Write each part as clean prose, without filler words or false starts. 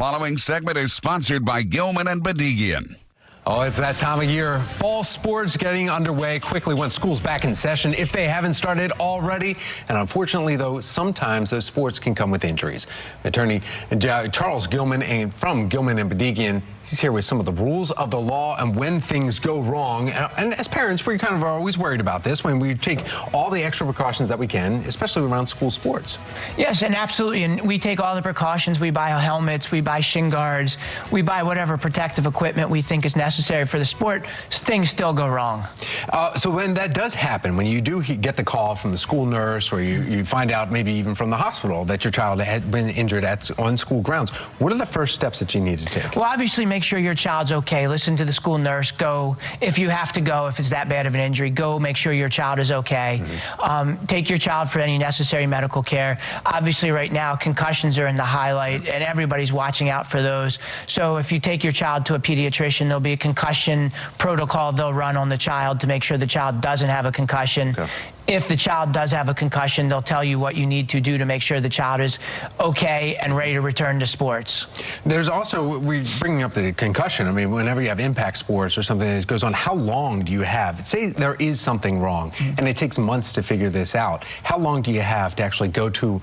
following segment is sponsored by Gilman and Bedigian. Oh, it's that time of year. Fall sports getting underway quickly once school's back in session, if they haven't started already. And unfortunately, though, sometimes those sports can come with injuries. Attorney Charles Gilman from Gilman and Bedigian, he's here with some of the rules of the law and when things go wrong. And as parents, we kind of are always worried about this when we take all the extra precautions that we can, especially around school sports. Yes, and absolutely. And we take all the precautions. We buy helmets, we buy shin guards, we buy whatever protective equipment we think is necessary for the sport. Things still go wrong. So when that does happen, when you do get the call from the school nurse or you find out maybe even from the hospital that your child had been injured on school grounds, what are the first steps that you need to take? Well, obviously make sure your child's okay. Listen to the school nurse. Go, if you have to go, if it's that bad of an injury, go make sure your child is okay. Take your child for any necessary medical care. Obviously right now concussions are in the highlight and everybody's watching out for those. So if you take your child to a pediatrician, there'll be a concussion protocol they'll run on the child to make sure the child doesn't have a concussion. Okay. If the child does have a concussion, they'll tell you what you need to do to make sure the child is okay and ready to return to sports. There's also, we're bringing up the concussion. I mean, whenever you have impact sports or something that goes on, how long do you have? Say there is something wrong and it takes months to figure this out. How long do you have to actually go to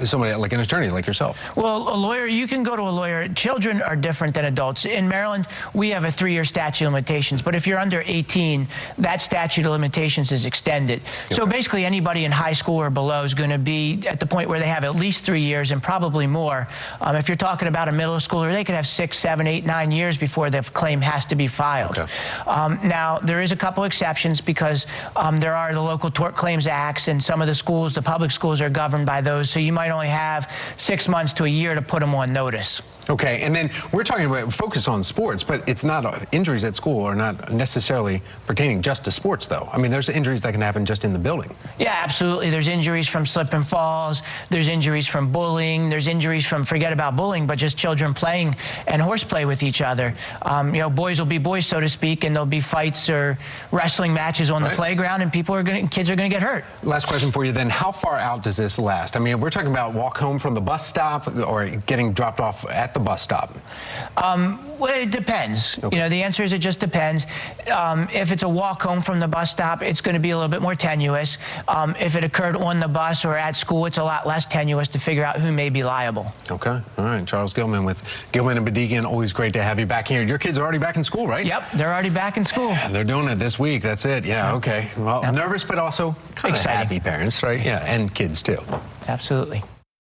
somebody like an attorney like yourself? Well, a lawyer, you can go to a lawyer. Children are different than adults. In Maryland, we have a 3-year statute of limitations, but if you're under 18, that statute of limitations is extended. So basically anybody in high school or below is going to be at the point where they have at least 3 years and probably more. If you're talking about a middle schooler, they could have 6, 7, 8, 9 years before the claim has to be filed. Okay. Now, there is a couple exceptions because there are the local tort claims acts and some of the schools, the public schools are governed by those. So you might only have 6 months to a year to put them on notice. Okay, and then we're talking about focus on sports, but it's not injuries at school are not necessarily pertaining just to sports, though. I mean, there's injuries that can happen just in the building. Yeah, absolutely. There's injuries from slip and falls. There's injuries from bullying. There's injuries from, forget about bullying, but just children playing and horseplay with each other. You know, boys will be boys, so to speak, and there'll be fights or wrestling matches on the playground, and kids are going to get hurt. Last question for you then. How far out does this last? I mean, we're talking about walk home from the bus stop or getting dropped off at the bus stop. Well, it depends. Okay. You know, the answer is it just depends. If it's a walk home from the bus stop, it's going to be a little bit more tenuous. If it occurred on the bus or at school, it's a lot less tenuous to figure out who may be liable. Okay. All right. Charles Gilman with Gilman and Bedigian. Always great to have you back here. Your kids are already back in school, right? Yep. They're already back in school. They're doing it this week. That's it. Yeah. Okay. Well, nervous, but also kind of happy parents, right? Yeah. And kids, too. Absolutely.